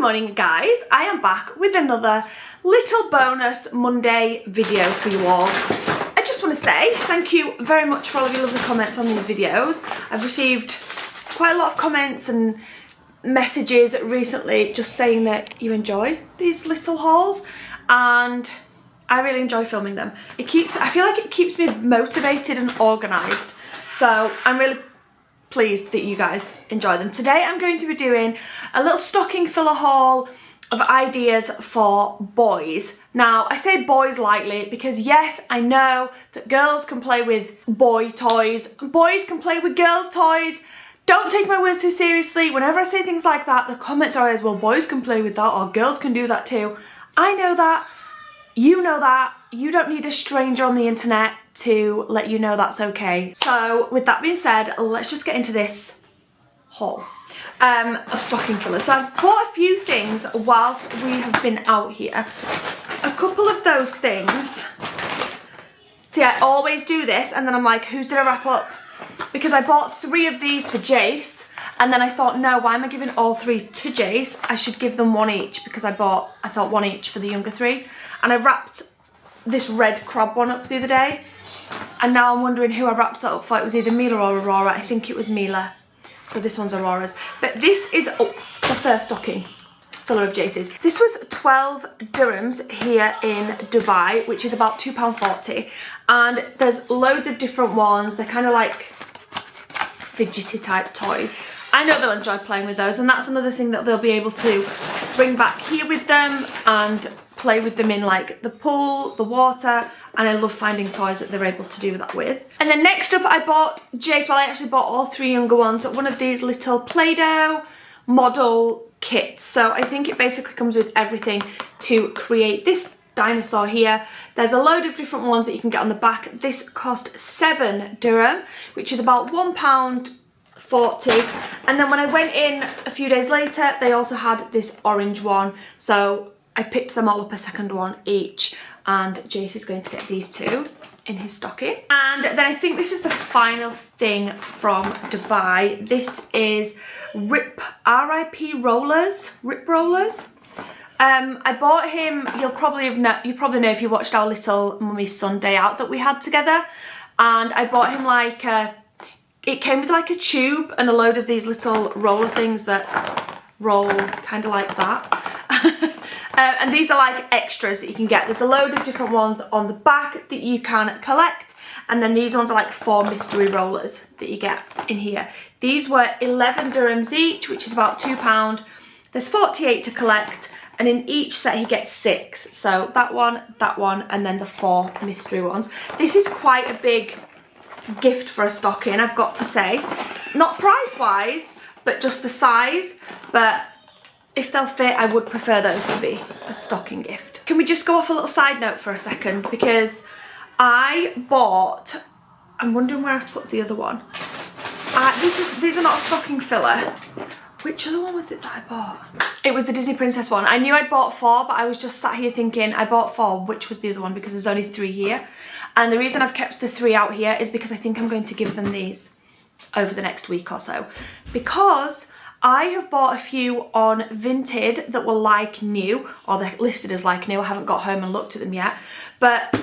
morning guys, I am back with another little bonus Monday video for you all. I just want to say thank you very much for all of your lovely comments on these videos. I've received quite a lot of comments and messages recently just saying that you enjoy these little hauls, and I really enjoy filming them. I feel like it keeps me motivated and organised, so I'm really pleased that you guys enjoy them. Today I'm going to be doing a little stocking filler haul of ideas for boys. Now I say boys lightly because yes, I know that girls can play with boy toys and boys can play with girls toys. Don't take my words too seriously. Whenever I say things like that, the comments are always, well, boys can play with that or girls can do that too. I know that, you know that. You don't need a stranger on the internet to let you know that's okay. So with that being said, let's just get into this haul of stocking fillers. So I've bought a few things whilst we have been out here. A couple of those things. See, I always do this and then I'm like, who's did I wrap up? Because I bought 3 of these for Jace, and then I thought, no, why am I giving all 3 to Jace? I should give them 1 each because I thought 1 each for the younger 3. And I wrapped this red crab one up the other day, and now I'm wondering who I wrapped that up for. It was either Mila or Aurora. I think it was Mila. So this one's Aurora's. But this is the first stocking filler of Jace's. This was 12 dirhams here in Dubai, which is about £2.40. And there's loads of different ones. They're kind of like fidgety type toys. I know they'll enjoy playing with those, and that's another thing that they'll be able to bring back here with them and play with them in like the pool, the water, and I love finding toys that they're able to do that with. And then next up I bought Jace, well I actually bought all 3 younger ones, one of these little Play-Doh model kits. So I think it basically comes with everything to create this dinosaur here. There's a load of different ones that you can get on the back. This cost 7 dirham, which is about £1.40. And then when I went in a few days later, they also had this orange one. So I picked them all up a second one each, and Jace is going to get these 2 in his stocking. And then I think this is the final thing from Dubai. This is Rip rollers. I bought him, you probably know if you watched our little Mummy Sunday out that we had together, and I bought him like it came with like a tube and a load of these little roller things that roll kind of like that. And these are like extras that you can get. There's a load of different ones on the back that you can collect, and then these ones are like 4 mystery rollers that you get in here. These were 11 dirhams each, which is about £2. There's 48 to collect, and in each set he gets 6. So that one, and then the 4 mystery ones. This is quite a big gift for a stocking, I've got to say. Not price-wise, but just the size. But if they'll fit, I would prefer those to be a stocking gift. Can we just go off a little side note for a second? Because I bought, I'm wondering where I've put the other one. These are not a stocking filler. Which other one was it that I bought? It was the Disney Princess one. I knew I'd bought 4, but I was just sat here thinking, I bought 4, which was the other one, because there's only 3 here. And the reason I've kept the 3 out here is because I think I'm going to give them these over the next week or so. Because I have bought a few on Vinted that were like new, or they're listed as like new. I haven't got home and looked at them yet. But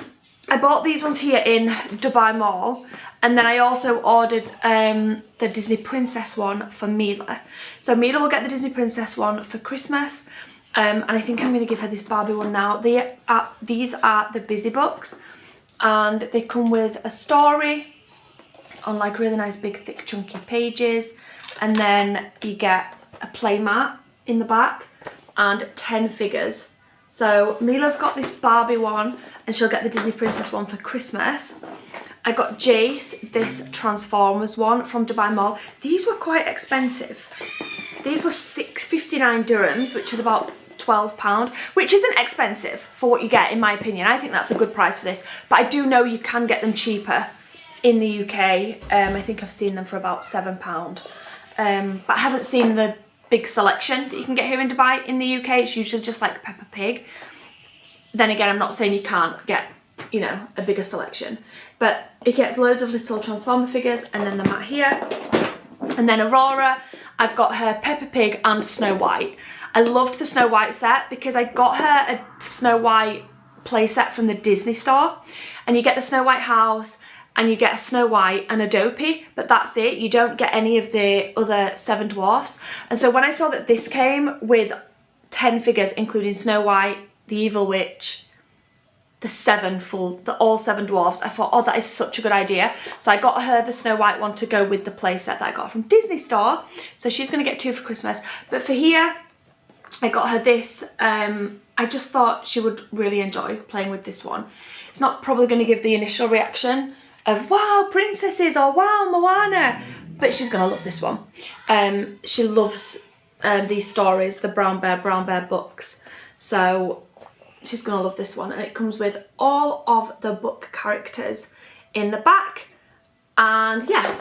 I bought these ones here in Dubai Mall, and then I also ordered the Disney Princess one for Mila. So Mila will get the Disney Princess one for Christmas, and I think I'm going to give her this Barbie one now. These are the Busy Books, and they come with a story on like really nice big thick chunky pages, and then you get a play mat in the back and 10 figures. So Mila's got this Barbie one, and she'll get the Disney Princess one for Christmas. I got Jace this Transformers one from Dubai Mall. These were quite expensive. These were 6.59 dirhams, which is about £12, which isn't expensive for what you get, in my opinion. I think that's a good price for this, but I do know you can get them cheaper in the UK. I think I've seen them for about £7. But I haven't seen the big selection that you can get here in Dubai. In the UK, it's usually just like Peppa Pig. Then again, I'm not saying you can't get, you know, a bigger selection, but it gets loads of little Transformer figures, and then the mat here. And then Aurora, I've got her Peppa Pig and Snow White. I loved the Snow White set because I got her a Snow White play set from the Disney store, and you get the Snow White house and you get a Snow White and a Dopey, but that's it. You don't get any of the other 7 dwarfs. And so when I saw that this came with 10 figures, including Snow White, the Evil Witch, all 7 dwarfs, I thought, oh, that is such a good idea. So I got her the Snow White one to go with the play set that I got from Disney store. So she's going to get 2 for Christmas. But for here, I got her this. I just thought she would really enjoy playing with this one. It's not probably going to give the initial reaction of wow, princesses, or wow, Moana, but she's going to love this one. She loves these stories, the Brown Bear books. So she's going to love this one, and it comes with all of the book characters in the back. And yeah,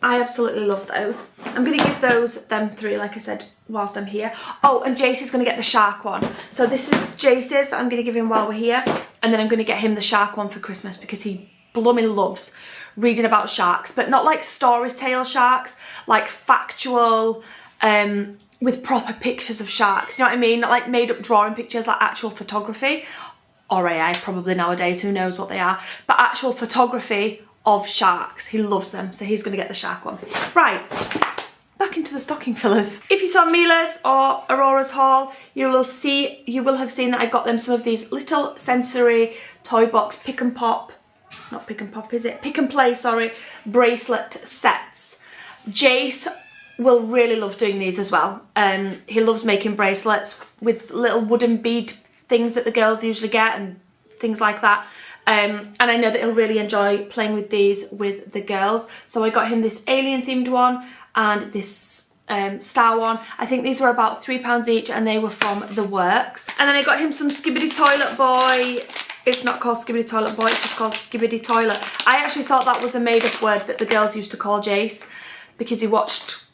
I absolutely love those. I'm going to give them 3, like I said, whilst I'm here. Oh, and Jace is going to get the shark one. So this is Jace's that I'm going to give him while we're here, and then I'm going to get him the shark one for Christmas because he blooming loves reading about sharks, but not like story tale sharks, like factual, with proper pictures of sharks, you know what I mean? Not like made up drawing pictures, like actual photography, or AI probably nowadays, who knows what they are, but actual photography of sharks. He loves them, so he's going to get the shark one. Right, back into the stocking fillers. If you saw Mila's or Aurora's haul, you will have seen that I got them some of these little sensory toy box pick and pop, it's not pick and pop, is it? Pick and play, sorry, bracelet sets. Jace will really love doing these as well. He loves making bracelets with little wooden bead things that the girls usually get and things like that. And I know that he'll really enjoy playing with these with the girls. So I got him this alien themed one and this star one. I think these were about £3 each, and they were from The Works. And then I got him some Skibidi Toilet Boy. It's not called Skibidi Toilet Boy, it's just called Skibidi Toilet. I actually thought that was a made up word that the girls used to call Jace because he watched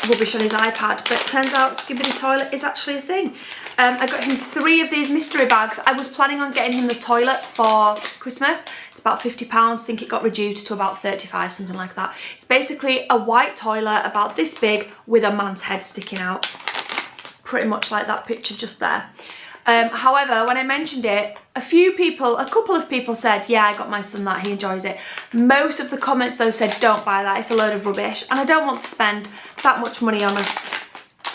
rubbish on his iPad, but it turns out Skibidi Toilet is actually a thing. I got him 3 of these mystery bags. I was planning on getting him the toilet for Christmas. It's about £50. I think it got reduced to about 35, something like that. It's basically a white toilet about this big with a man's head sticking out. Pretty much like that picture just there. However, when I mentioned it, a couple of people said, yeah, I got my son that, he enjoys it. Most of the comments though said, don't buy that, it's a load of rubbish. And I don't want to spend that much money on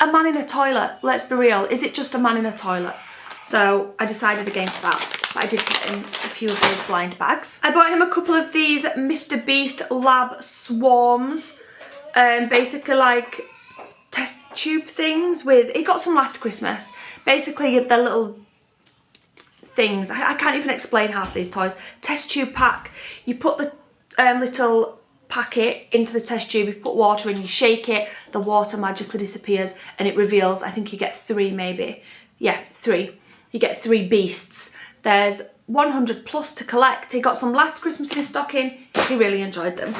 a man in a toilet. Let's be real, is it just a man in a toilet? So I decided against that, but I did get him a few of those blind bags. I bought him a couple of these Mr. Beast Lab Swarms, basically like test tube things with, he got some last Christmas. Basically they're little things, I can't even explain half these toys. Test tube pack, you put the little packet into the test tube, you put water in, you shake it, the water magically disappears and it reveals, I think you get 3 maybe. Yeah, 3. You get 3 beasts. There's 100 plus to collect. He got some last Christmas in his stocking. He really enjoyed them.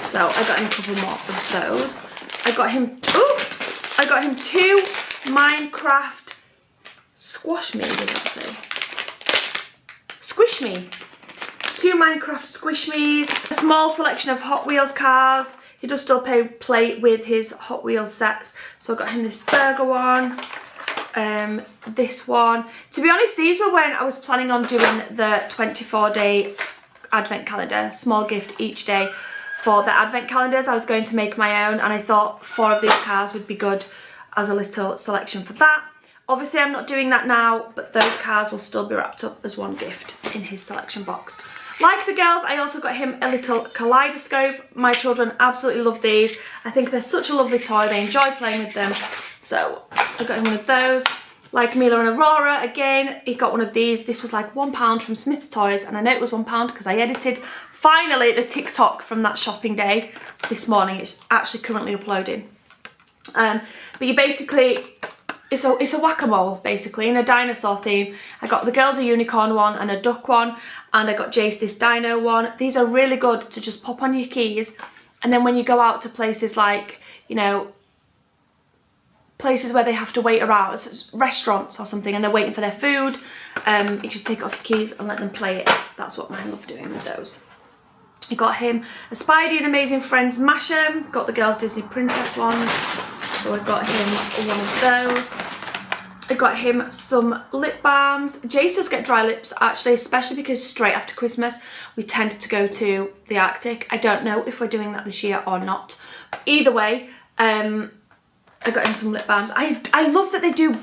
So I got him a couple more of those. I got him 2 Minecraft Squash Me, does that say? Squish Me. 2 Minecraft Squish Me's. A small selection of Hot Wheels cars. He does still play with his Hot Wheels sets. So I got him this burger one. This one. To be honest, these were when I was planning on doing the 24-day advent calendar. Small gift each day. For the advent calendars, I was going to make my own, and I thought 4 of these cars would be good as a little selection for that. Obviously, I'm not doing that now, but those cars will still be wrapped up as one gift in his selection box. Like the girls, I also got him a little kaleidoscope. My children absolutely love these. I think they're such a lovely toy. They enjoy playing with them. So I got him one of those. Like Mila and Aurora, again, he got one of these. This was like £1 from Smith's Toys, and I know it was £1 because I edited finally the TikTok from that shopping day this morning. It's actually currently uploading. But you basically, it's a whack-a-mole basically in a dinosaur theme. I got the girls a unicorn one and a duck one, and I got Jace this dino one. These are really good to just pop on your keys, and then when you go out to places like, you know, places where they have to wait around, restaurants or something, and they're waiting for their food, you just take it off your keys and let them play it. That's what I love doing with those. I got him a Spidey and Amazing Friends masher. Got the girls Disney Princess ones, so I got him one of those. I got him some lip balms. Jace does get dry lips actually, especially because straight after Christmas we tended to go to the Arctic. I don't know if we're doing that this year or not. Either way, I got him some lip balms. I love that they do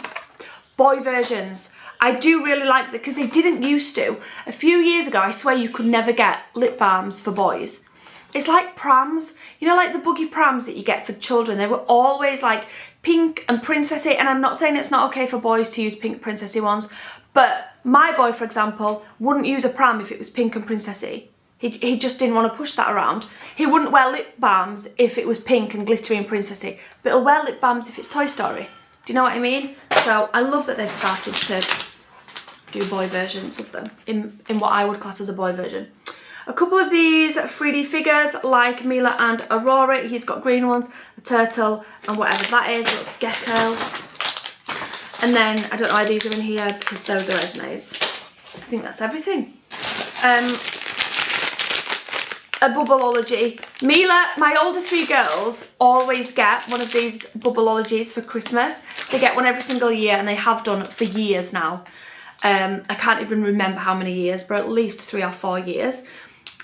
boy versions. I do really like that because they didn't used to. A few years ago, I swear you could never get lip balms for boys. It's like prams, you know, like the buggy prams that you get for children. They were always like pink and princessy, and I'm not saying it's not okay for boys to use pink princessy ones, but my boy, for example, wouldn't use a pram if it was pink and princessy. He just didn't want to push that around. He wouldn't wear lip balms if it was pink and glittery and princessy, but he'll wear lip balms if it's Toy Story. Do you know what I mean? So I love that they've started to do boy versions of them in what I would class as a boy version. A couple of these 3D figures like Mila and Aurora. He's got green ones, a turtle and whatever that is, a little gecko. And then, I don't know why these are in here because those are Esme's. I think that's everything. A Bubbleology. Mila, my older 3 girls always get one of these Bubbleologies for Christmas. They get one every single year and they have done for years now. I can't even remember how many years, but at least 3 or 4 years.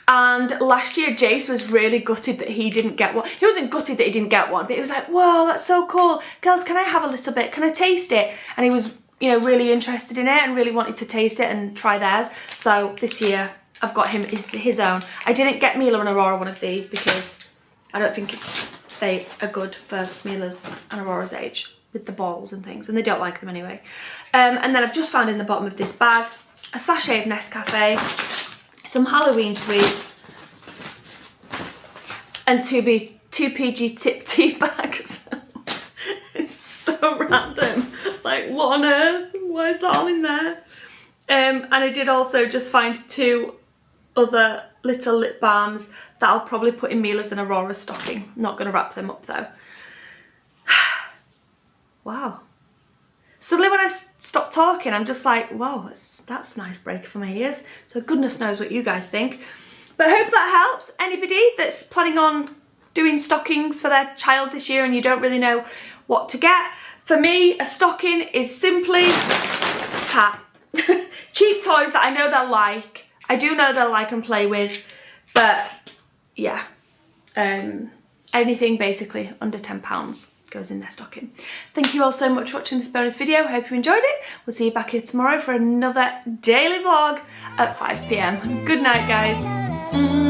And last year, Jace was really gutted that he didn't get one. He wasn't gutted that he didn't get one, but he was like, whoa, that's so cool. Girls, can I have a little bit? Can I taste it? And he was, you know, really interested in it and really wanted to taste it and try theirs. So this year, I've got him his own. I didn't get Mila and Aurora one of these because I don't think they are good for Mila's and Aurora's age with the balls and things, and they don't like them anyway. And then I've just found in the bottom of this bag a sachet of Nescafe, some Halloween sweets, and 2 PG tip tea bags. It's so random. Like, what on earth? Why is that all in there? And I did also just find 2 other little lip balms that I'll probably put in Mila's and Aurora's stocking. Not going to wrap them up though. Wow. Suddenly when I've stopped talking, I'm just like, wow, that's a nice break for my ears. So goodness knows what you guys think. But I hope that helps anybody that's planning on doing stockings for their child this year and you don't really know what to get. For me, a stocking is simply cheap toys that I know they'll like. I do know they'll like and play with, but yeah, anything basically under £10 goes in their stocking. Thank you all so much for watching this bonus video. Hope you enjoyed it. We'll see you back here tomorrow for another daily vlog at 5 PM. Good night, guys.